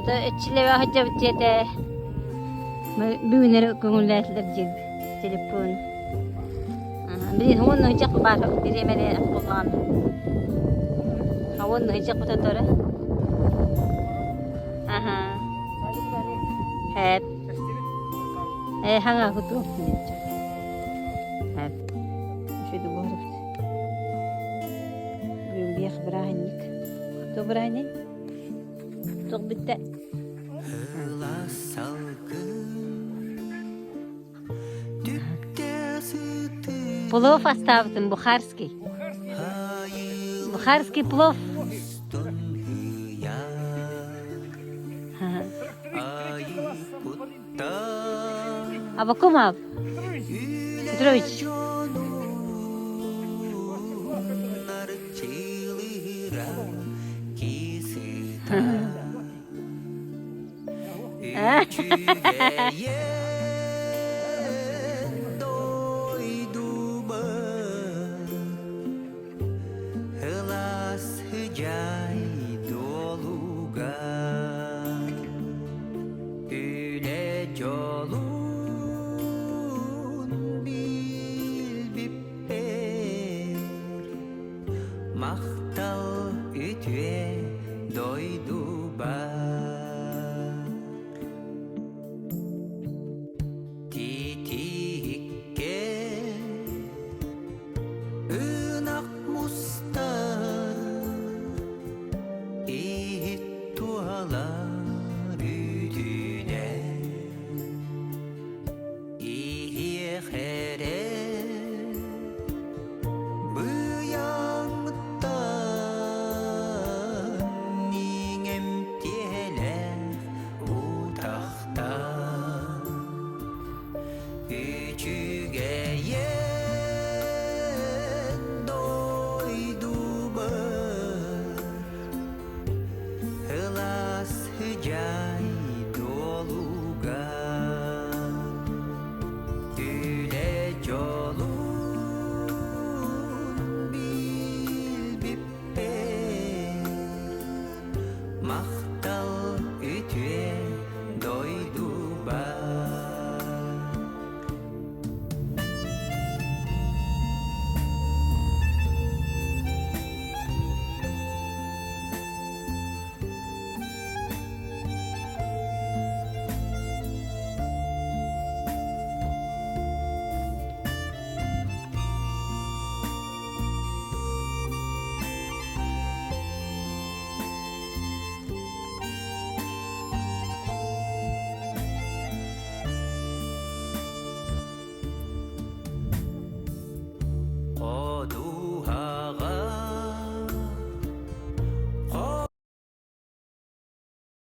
Ata etçile ve hacca bitiyete. Büyünleri köngüllerler cid. Telefon. Bir hon hıcak var. Bir emele kullan. Hon hıcak bu tatora. Aha. Hep. Hanga kutu. Hep. Şöyle bu harf. Bugün bir xbrahanik. Kutu brahani. Çok bitti. Плов оставтын бухарский. Бухарский плов. А Вакумов? Петрович. Maqtal ütüye doydu bar Titikке ınak mustar İhit tualar ütüne İhiye khere Mach